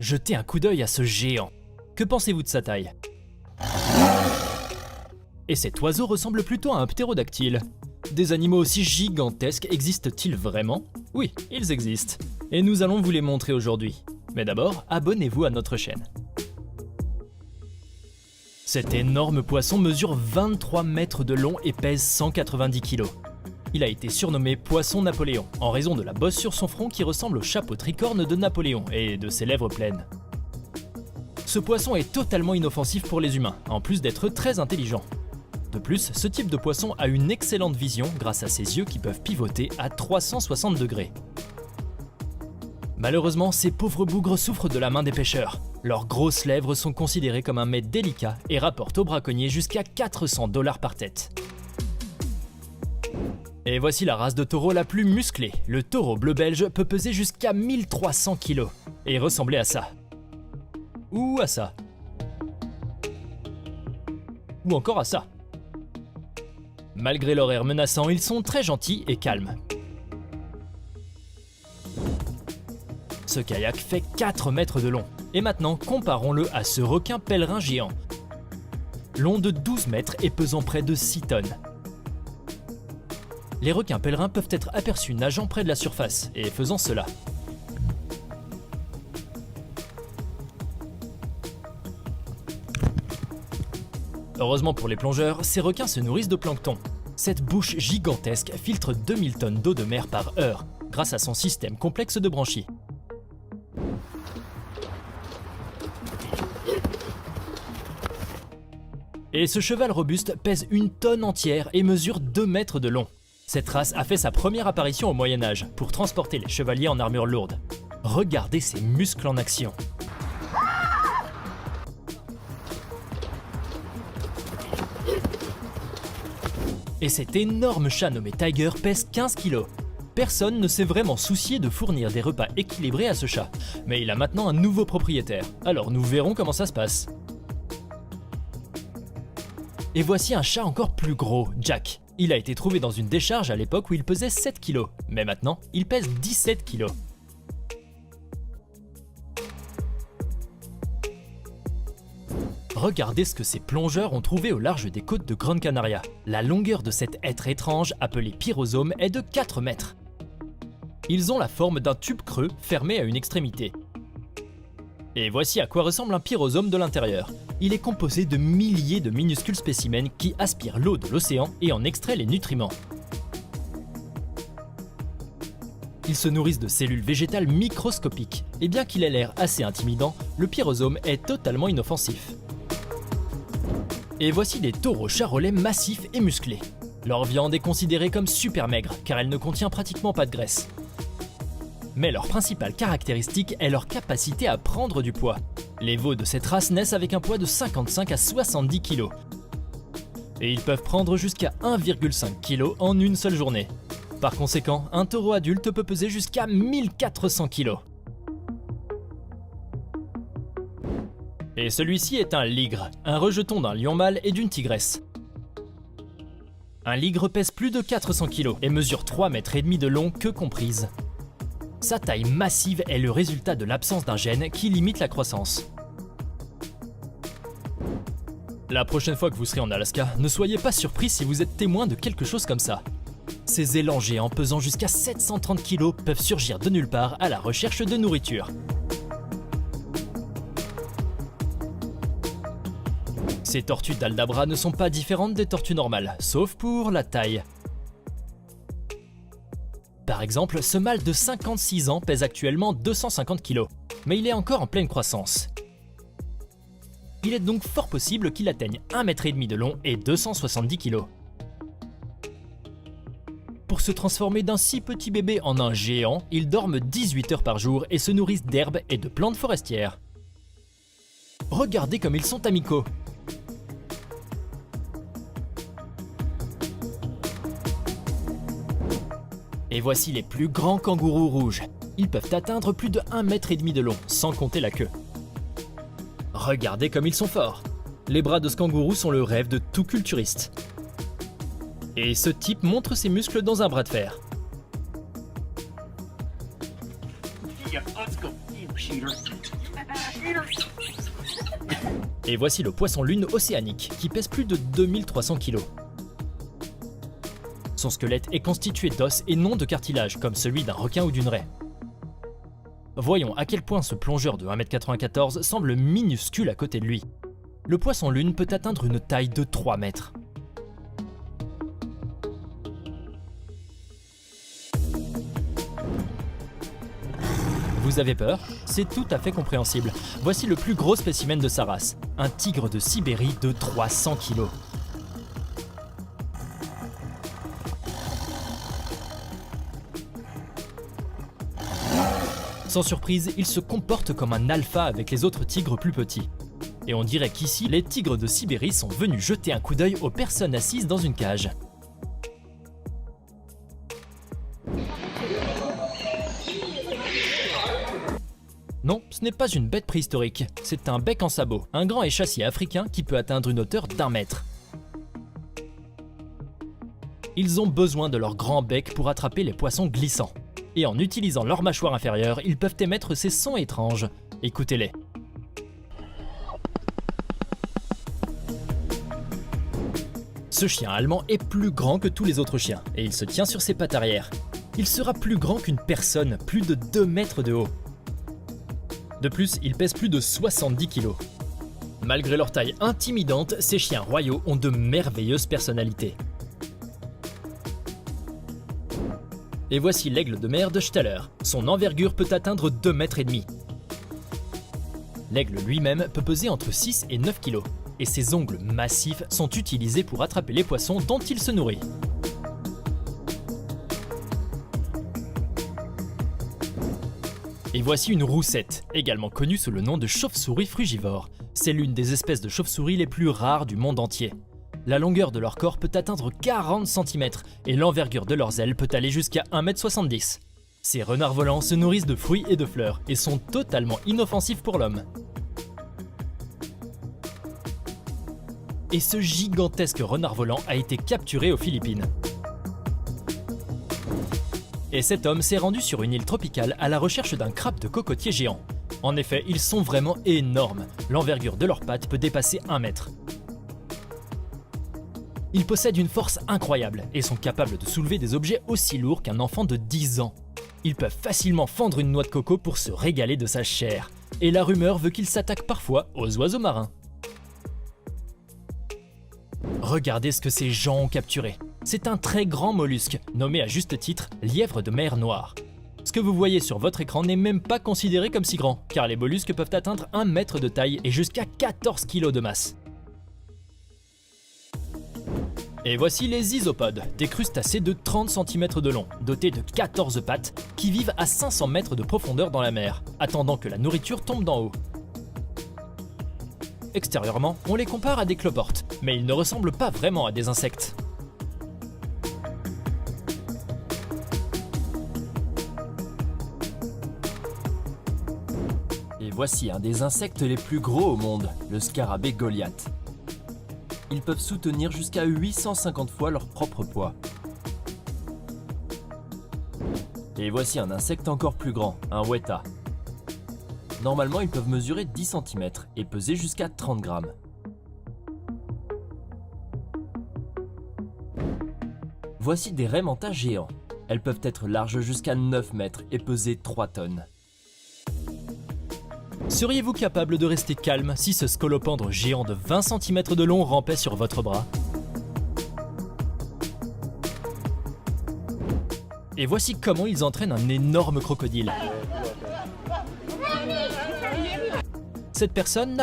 Jetez un coup d'œil à ce géant. Que pensez-vous de sa taille? Et cet oiseau ressemble plutôt à un ptérodactyle. Des animaux aussi gigantesques existent-ils vraiment? Oui, ils existent. Et nous allons vous les montrer aujourd'hui. Mais d'abord, abonnez-vous à notre chaîne. Cet énorme poisson mesure 23 mètres de long et pèse 190 kg. Il a été surnommé Poisson Napoléon, en raison de la bosse sur son front qui ressemble au chapeau tricorne de Napoléon et de ses lèvres pleines. Ce poisson est totalement inoffensif pour les humains, en plus d'être très intelligent. De plus, ce type de poisson a une excellente vision grâce à ses yeux qui peuvent pivoter à 360 degrés. Malheureusement, ces pauvres bougres souffrent de la main des pêcheurs. Leurs grosses lèvres sont considérées comme un mets délicat et rapportent aux braconniers jusqu'à 400 $ par tête. Et voici la race de taureau la plus musclée. Le taureau bleu belge peut peser jusqu'à 1300 kg et ressembler à ça. Ou à ça. Ou encore à ça. Malgré leur air menaçant, ils sont très gentils et calmes. Ce kayak fait 4 mètres de long. Et maintenant, comparons-le à ce requin pèlerin géant. Long de 12 mètres et pesant près de 6 tonnes. Les requins pèlerins peuvent être aperçus nageant près de la surface et faisant cela. Heureusement pour les plongeurs, ces requins se nourrissent de plancton. Cette bouche gigantesque filtre 2000 tonnes d'eau de mer par heure, grâce à son système complexe de branchies. Et ce cheval robuste pèse 1 tonne entière et mesure 2 mètres de long. Cette race a fait sa première apparition au Moyen-Âge pour transporter les chevaliers en armure lourde. Regardez ses muscles en action. Et cet énorme chat nommé Tiger pèse 15 kg. Personne ne s'est vraiment soucié de fournir des repas équilibrés à ce chat, mais il a maintenant un nouveau propriétaire, alors nous verrons comment ça se passe. Et voici un chat encore plus gros, Jack. Il a été trouvé dans une décharge à l'époque où il pesait 7 kg, mais maintenant il pèse 17 kg. Regardez ce que ces plongeurs ont trouvé au large des côtes de Grande Canaria. La longueur de cet être étrange, appelé pyrosome, est de 4 mètres. Ils ont la forme d'un tube creux fermé à une extrémité. Et voici à quoi ressemble un pyrosome de l'intérieur. Il est composé de milliers de minuscules spécimens qui aspirent l'eau de l'océan et en extraient les nutriments. Ils se nourrissent de cellules végétales microscopiques, et bien qu'il ait l'air assez intimidant, le pyrosome est totalement inoffensif. Et voici des taureaux charolais massifs et musclés. Leur viande est considérée comme super maigre, car elle ne contient pratiquement pas de graisse. Mais leur principale caractéristique est leur capacité à prendre du poids. Les veaux de cette race naissent avec un poids de 55 à 70 kg. Et ils peuvent prendre jusqu'à 1,5 kg en une seule journée. Par conséquent, un taureau adulte peut peser jusqu'à 1400 kg. Et celui-ci est un ligre, un rejeton d'un lion mâle et d'une tigresse. Un ligre pèse plus de 400 kg et mesure 3,5 mètres de long, queue comprise. Sa taille massive est le résultat de l'absence d'un gène qui limite la croissance. La prochaine fois que vous serez en Alaska, ne soyez pas surpris si vous êtes témoin de quelque chose comme ça. Ces élans géants pesant jusqu'à 730 kg peuvent surgir de nulle part à la recherche de nourriture. Ces tortues d'Aldabra ne sont pas différentes des tortues normales, sauf pour la taille. Par exemple, ce mâle de 56 ans pèse actuellement 250 kg, mais il est encore en pleine croissance. Il est donc fort possible qu'il atteigne 1,5 mètre de long et 270 kg. Pour se transformer d'un si petit bébé en un géant, ils dorment 18 heures par jour et se nourrissent d'herbes et de plantes forestières. Regardez comme ils sont amicaux. Et voici les plus grands kangourous rouges. Ils peuvent atteindre plus de 1,5 mètre de long, sans compter la queue. Regardez comme ils sont forts. Les bras de ce kangourou sont le rêve de tout culturiste. Et ce type montre ses muscles dans un bras de fer. Et voici le poisson-lune océanique, qui pèse plus de 2300 kg. Son squelette est constitué d'os et non de cartilage, comme celui d'un requin ou d'une raie. Voyons à quel point ce plongeur de 1,94 m semble minuscule à côté de lui. Le poisson-lune peut atteindre une taille de 3 mètres. Vous avez peur? C'est tout à fait compréhensible. Voici le plus gros spécimen de sa race, un tigre de Sibérie de 300 kg. Sans surprise, il se comporte comme un alpha avec les autres tigres plus petits. Et on dirait qu'ici, les tigres de Sibérie sont venus jeter un coup d'œil aux personnes assises dans une cage. Non, ce n'est pas une bête préhistorique, c'est un bec en sabot, un grand échassier africain qui peut atteindre une hauteur d'1 mètre. Ils ont besoin de leur grand bec pour attraper les poissons glissants. Et en utilisant leur mâchoire inférieure, ils peuvent émettre ces sons étranges. Écoutez-les. Ce chien allemand est plus grand que tous les autres chiens, et il se tient sur ses pattes arrière. Il sera plus grand qu'une personne, plus de 2 mètres de haut. De plus, il pèse plus de 70 kg. Malgré leur taille intimidante, ces chiens royaux ont de merveilleuses personnalités. Et voici l'aigle de mer de Staller. Son envergure peut atteindre 2,5 mètres. L'aigle lui-même peut peser entre 6 et 9 kg. Et ses ongles massifs sont utilisés pour attraper les poissons dont il se nourrit. Et voici une roussette, également connue sous le nom de chauve-souris frugivore. C'est l'une des espèces de chauve-souris les plus rares du monde entier. La longueur de leur corps peut atteindre 40 cm et l'envergure de leurs ailes peut aller jusqu'à 1,70 m. Ces renards volants se nourrissent de fruits et de fleurs et sont totalement inoffensifs pour l'homme. Et ce gigantesque renard volant a été capturé aux Philippines. Et cet homme s'est rendu sur une île tropicale à la recherche d'un crabe de cocotier géant. En effet, ils sont vraiment énormes. L'envergure de leurs pattes peut dépasser 1 mètre. Ils possèdent une force incroyable et sont capables de soulever des objets aussi lourds qu'un enfant de 10 ans. Ils peuvent facilement fendre une noix de coco pour se régaler de sa chair. Et la rumeur veut qu'ils s'attaquent parfois aux oiseaux marins. Regardez ce que ces gens ont capturé. C'est un très grand mollusque, nommé à juste titre lièvre de mer Noire. Ce que vous voyez sur votre écran n'est même pas considéré comme si grand, car les mollusques peuvent atteindre 1 mètre de taille et jusqu'à 14 kg de masse. Et voici les isopodes, des crustacés de 30 cm de long, dotés de 14 pattes, qui vivent à 500 mètres de profondeur dans la mer, attendant que la nourriture tombe d'en haut. Extérieurement, on les compare à des cloportes, mais ils ne ressemblent pas vraiment à des insectes. Et voici un des insectes les plus gros au monde, le scarabée Goliath. Ils peuvent soutenir jusqu'à 850 fois leur propre poids. Et voici un insecte encore plus grand, un weta. Normalement, ils peuvent mesurer 10 cm et peser jusqu'à 30 grammes. Voici des raies mantas géants. Elles peuvent être larges jusqu'à 9 mètres et peser 3 tonnes. Seriez-vous capable de rester calme si ce scolopendre géant de 20 cm de long rampait sur votre bras? Et voici comment ils entraînent un énorme crocodile. Cette personne n'a